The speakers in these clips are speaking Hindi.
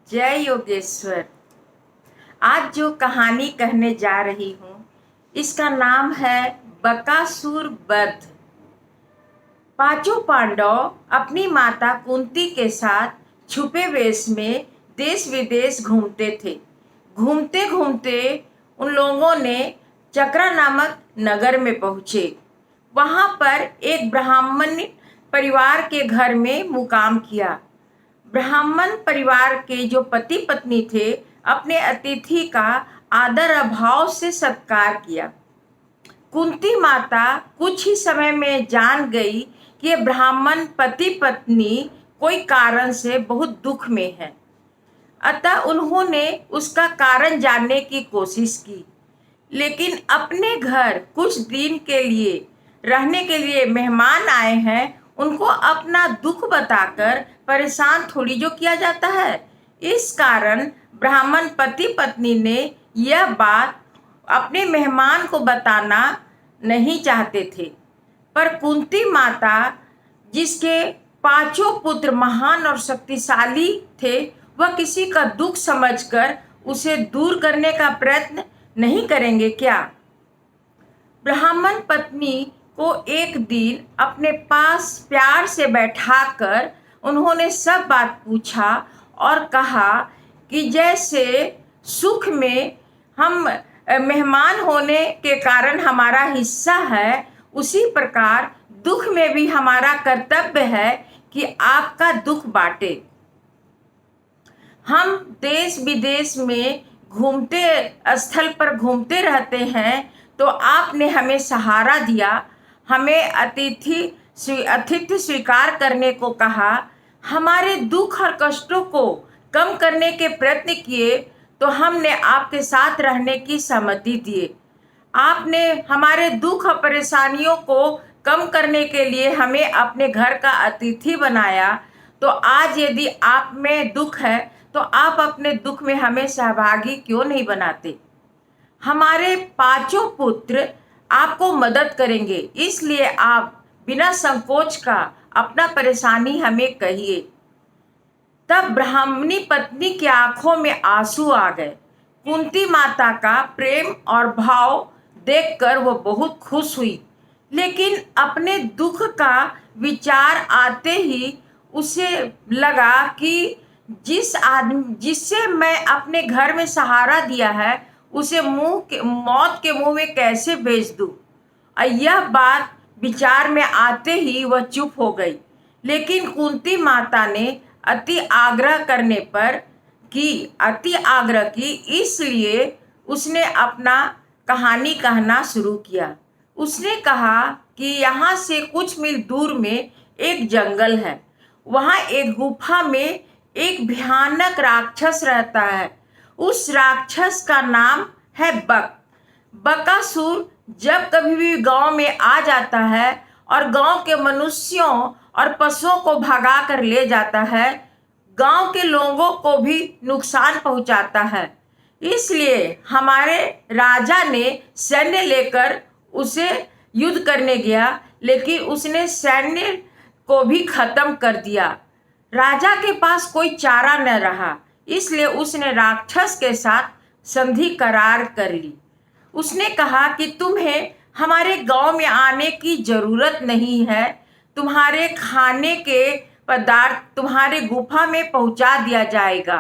जय योगेश्वर। आज जो कहानी कहने जा रही हूँ इसका नाम है बकासुर वध। पांचों पांडव अपनी माता कुंती के साथ छुपे वेश में देश विदेश घूमते थे। घूमते घूमते उन लोगों ने चक्रा नामक नगर में पहुँचे। वहाँ पर एक ब्राह्मण परिवार के घर में मुकाम किया। ब्राह्मण परिवार के जो पति पत्नी थे अपने अतिथि का आदर अभाव से सत्कार किया। कुंती माता कुछ ही समय में जान गई कि ये ब्राह्मण पति पत्नी कोई कारण से बहुत दुख में है। अतः उन्होंने उसका कारण जानने की कोशिश की, लेकिन अपने घर कुछ दिन के लिए रहने के लिए मेहमान आए हैं, उनको अपना दुख बताकर परेशान थोड़ी जो किया जाता है। इस कारण ब्राह्मण पति पत्नी ने यह बात अपने मेहमान को बताना नहीं चाहते थे। पर कुंती माता, जिसके पांचों पुत्र महान और शक्तिशाली थे, वह किसी का दुख समझकर उसे दूर करने का प्रयत्न नहीं करेंगे क्या? ब्राह्मण पत्नी को एक दिन अपने पास प्यार से बैठाकर उन्होंने सब बात पूछा और कहा कि जैसे सुख में हम मेहमान होने के कारण हमारा हिस्सा है, उसी प्रकार दुख में भी हमारा कर्तव्य है कि आपका दुख बांटे। हम देश विदेश में घूमते स्थल पर घूमते रहते हैं, तो आपने हमें सहारा दिया, हमें अतिथि स्वीकार करने को कहा, हमारे दुख और कष्टों को कम करने के प्रयत्न किए, तो हमने आपके साथ रहने की सहमति दी। आपने हमारे दुख और परेशानियों को कम करने के लिए हमें अपने घर का अतिथि बनाया। तो आज यदि आप में दुख है तो आप अपने दुख में हमें सहभागी क्यों नहीं बनाते? हमारे पांचों पुत्र आपको मदद करेंगे, इसलिए आप बिना संकोच का अपना परेशानी हमें कहिए। तब ब्राह्मणी पत्नी की आंखों में आंसू आ गए। कुंती माता का प्रेम और भाव देखकर वो बहुत खुश हुई, लेकिन अपने दुख का विचार आते ही उसे लगा कि जिससे मैं अपने घर में सहारा दिया है, उसे मौत के मुंह में कैसे भेज दूं? यह बात विचार में आते ही वह चुप हो गई। लेकिन कुंती माता ने अति आग्रह की, इसलिए उसने अपना कहानी कहना शुरू किया। उसने कहा कि यहाँ से कुछ मील दूर में एक जंगल है। वहाँ एक गुफा में एक भयानक राक्षस रहता है। उस राक्षस का नाम है बकासुर। जब कभी भी गांव में आ जाता है और गांव के मनुष्यों और पशुओं को भगा कर ले जाता है, गांव के लोगों को भी नुकसान पहुंचाता है। इसलिए हमारे राजा ने सैन्य लेकर उसे युद्ध करने गया, लेकिन उसने सैन्य को भी खत्म कर दिया। राजा के पास कोई चारा न रहा, इसलिए उसने राक्षस के साथ संधि करार कर ली। उसने कहा कि तुम्हें हमारे गांव में आने की जरूरत नहीं है, तुम्हारे खाने के पदार्थ तुम्हारे गुफा में पहुंचा दिया जाएगा।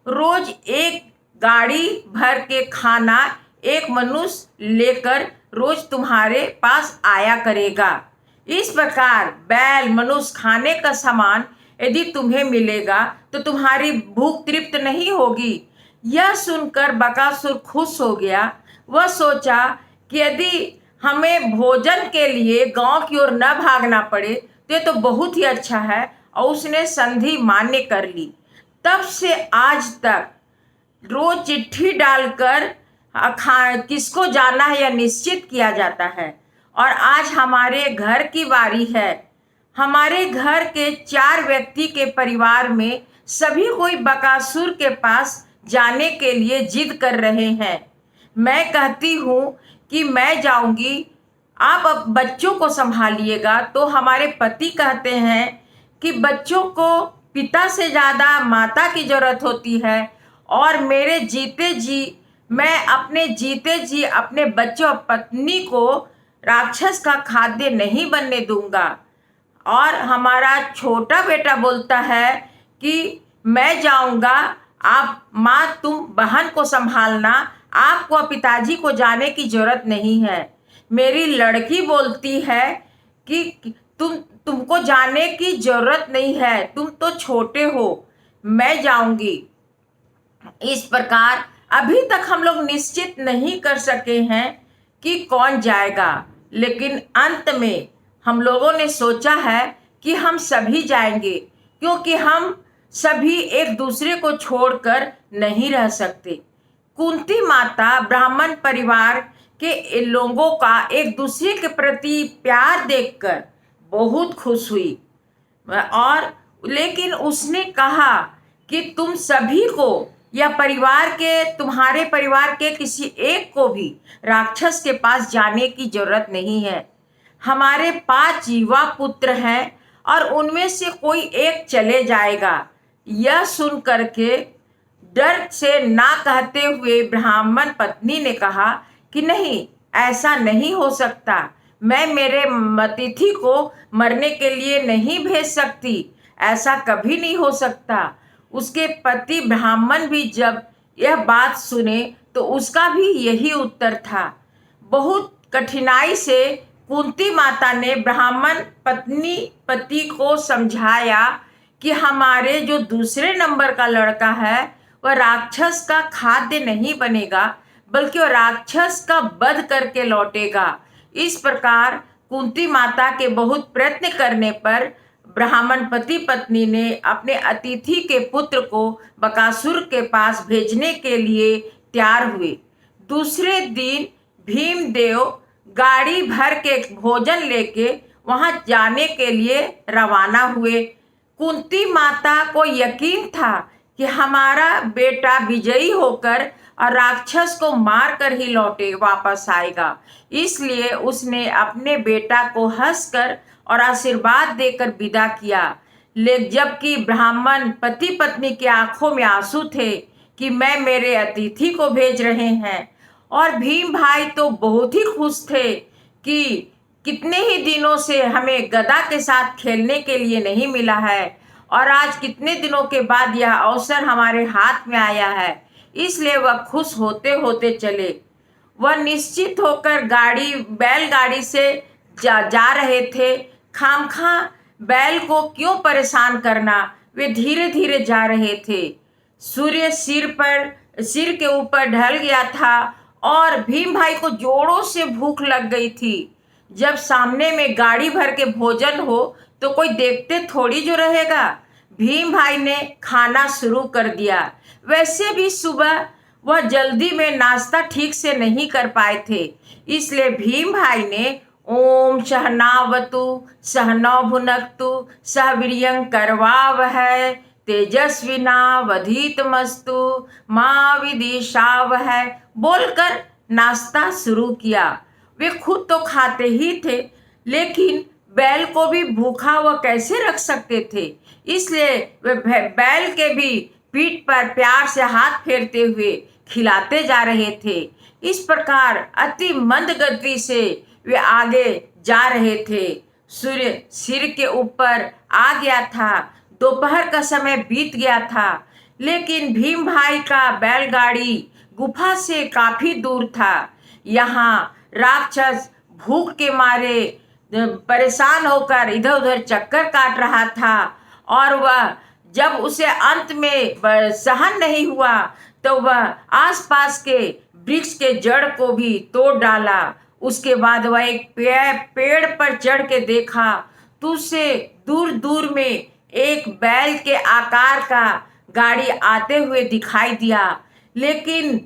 रोज एक गाड़ी भर के खाना एक मनुष्य लेकर रोज तुम्हारे पास आया करेगा। इस प्रकार बैल, मनुष्य, खाने का सामान यदि तुम्हें मिलेगा तो तुम्हारी भूख तृप्त नहीं होगी। यह सुनकर बकासुर खुश हो गया। वह सोचा कि यदि हमें भोजन के लिए गांव की ओर न भागना पड़े तो ये तो बहुत ही अच्छा है, और उसने संधि मान्य कर ली। तब से आज तक रोज चिट्ठी डालकर किसको जाना है यह निश्चित किया जाता है। और आज हमारे घर की बारी है। हमारे घर के 4 व्यक्ति के परिवार में सभी कोई बकासुर के पास जाने के लिए जिद कर रहे हैं। मैं कहती हूँ कि मैं जाऊंगी, आप अब बच्चों को संभालिएगा। तो हमारे पति कहते हैं कि बच्चों को पिता से ज़्यादा माता की जरूरत होती है। और मेरे जीते जी मैं अपने जीते जी अपने बच्चों और पत्नी को राक्षस का खाद्य नहीं बनने दूंगा। और हमारा छोटा बेटा बोलता है कि मैं जाऊंगा, आप माँ तुम बहन को संभालना, आपको पिताजी को जाने की जरूरत नहीं है। मेरी लड़की बोलती है कि तुमको जाने की जरूरत नहीं है, तुम तो छोटे हो, मैं जाऊंगी। इस प्रकार अभी तक हम लोग निश्चित नहीं कर सके हैं कि कौन जाएगा, लेकिन अंत में हम लोगों ने सोचा है कि हम सभी जाएंगे, क्योंकि हम सभी एक दूसरे को छोड़कर नहीं रह सकते। कुंती माता ब्राह्मण परिवार के लोगों का एक दूसरे के प्रति प्यार देखकर बहुत खुश हुई। और लेकिन उसने कहा कि तुम सभी को या तुम्हारे परिवार के किसी एक को भी राक्षस के पास जाने की जरूरत नहीं है। हमारे 5 युवा पुत्र हैं और उनमें से कोई एक चले जाएगा। यह सुन करके डर से ना कहते हुए ब्राह्मण पत्नी ने कहा कि नहीं, ऐसा नहीं हो सकता, मैं मेरे अतिथि को मरने के लिए नहीं भेज सकती, ऐसा कभी नहीं हो सकता। उसके पति ब्राह्मण भी जब यह बात सुने तो उसका भी यही उत्तर था। बहुत कठिनाई से कुंती माता ने ब्राह्मण पति को समझाया कि हमारे जो दूसरे नंबर का लड़का है वह राक्षस का खाद्य नहीं बनेगा, बल्कि वह राक्षस का वध करके लौटेगा। इस प्रकार कुंती माता के बहुत प्रयत्न करने पर ब्राह्मण पति पत्नी ने अपने अतिथि के पुत्र को बकासुर के पास भेजने के लिए तैयार हुए। दूसरे दिन भीमदेव गाड़ी भर के भोजन लेके वहां जाने के लिए रवाना हुए। कुंती माता को यकीन था कि हमारा बेटा विजयी होकर और राक्षस को मार कर ही लौटे वापस आएगा, इसलिए उसने अपने बेटा को हंसकर और आशीर्वाद देकर विदा किया। जबकि ब्राह्मण पति पत्नी की आंखों में आंसू थे कि मैं मेरे अतिथि को भेज रहे हैं। और भीम भाई तो बहुत ही खुश थे कि कितने ही दिनों से हमें गदा के साथ खेलने के लिए नहीं मिला है और आज कितने दिनों के बाद यह अवसर हमारे हाथ में आया है, इसलिए वह खुश होते होते चले। वह निश्चित होकर बैलगाड़ी से जा रहे थे। खामखा बैल को क्यों परेशान करना, वे धीरे धीरे जा रहे थे। सूर्य सिर के ऊपर ढल गया था और भीम भाई को जोरों से भूख लग गई थी। जब सामने में गाड़ी भर के भोजन हो तो कोई देखते थोड़ी जो रहेगा। भीम भाई ने खाना शुरू कर दिया। वैसे भी सुबह वह जल्दी में नाश्ता ठीक से नहीं कर पाए थे, इसलिए भीम भाई ने ओम सहनावतु सहनौ भुनक्तु सह वीर्यं करवावहै तेजस्विनावधीतमस्तु मां विदिशावहै बोलकर नाश्ता शुरू किया। वे खुद तो खाते ही थे, लेकिन बैल को भी भूखा वह कैसे रख सकते थे, इसलिए वे बैल के भी पीठ पर प्यार से हाथ फेरते हुए खिलाते जा रहे थे। इस प्रकार अति मंद गति से वे आगे जा रहे थे। सूर्य सिर के ऊपर आ गया था। दोपहर का समय बीत गया था, लेकिन भीम भाई का बैलगाड़ी गुफा से काफी दूर था। यहाँ राक्षस भूख के मारे परेशान होकर इधर उधर चक्कर काट रहा था और वह जब उसे अंत में सहन नहीं हुआ तो वह आसपास के वृक्ष के जड़ को भी तोड़ डाला। उसके बाद वह एक पेड़ पर चढ़ के देखा तो उसे दूर दूर में एक बैल के आकार का गाड़ी आते हुए दिखाई दिया, लेकिन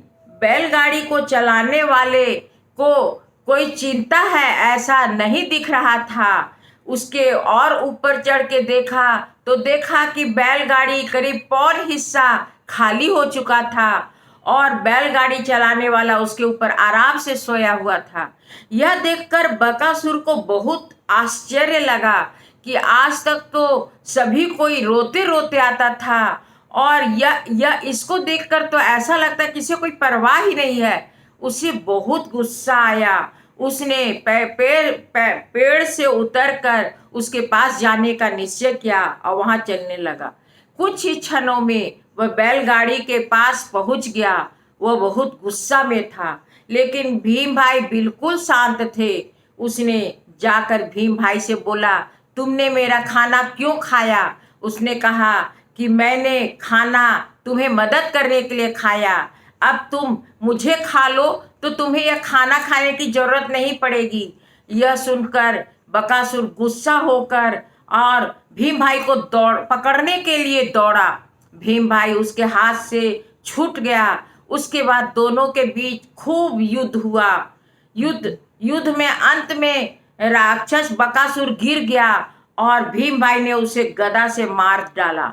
बैलगाड़ी को चलाने वाले को कोई चिंता है ऐसा नहीं दिख रहा था। उसके और ऊपर चढ़ के देखा तो देखा कि बैलगाड़ी करीब पौन हिस्सा खाली हो चुका था और बैलगाड़ी चलाने वाला उसके ऊपर आराम से सोया हुआ था। यह देखकर बकासुर को बहुत आश्चर्य लगा कि आज तक तो सभी कोई रोते रोते आता था, और यह इसको देखकर तो ऐसा लगता है किसी को कोई परवाह ही नहीं है। उसे बहुत गुस्सा आया। उसने पेड़ से उतरकर उसके पास जाने का निश्चय किया और वहां चलने लगा। कुछ ही क्षणों में वह बैलगाड़ी के पास पहुंच गया। वह बहुत गुस्सा में था, लेकिन भीम भाई बिल्कुल शांत थे। उसने जाकर भीम भाई से बोला, तुमने मेरा खाना क्यों खाया? उसने कहा कि मैंने खाना तुम्हें मदद करने के लिए खाया। अब तुम मुझे खा लो तो तुम्हें यह खाना खाने की जरूरत नहीं पड़ेगी। यह सुनकर बकासुर गुस्सा होकर और भीम भाई को पकड़ने के लिए दौड़ा। भीम भाई उसके हाथ से छूट गया। उसके बाद दोनों के बीच खूब युद्ध हुआ। युद्ध में अंत में राक्षस बकासुर गिर गया और भीम भाई ने उसे गदा से मार डाला।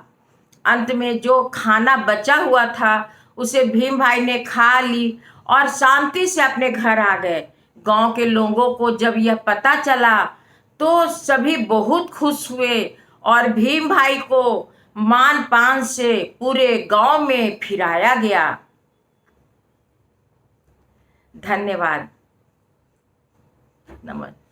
अंत में जो खाना बचा हुआ था उसे भीम भाई ने खा ली और शांति से अपने घर आ गए। गांव के लोगों को जब यह पता चला तो सभी बहुत खुश हुए और भीम भाई को मान पान से पूरे गांव में फिराया गया। धन्यवाद। नमस्ते।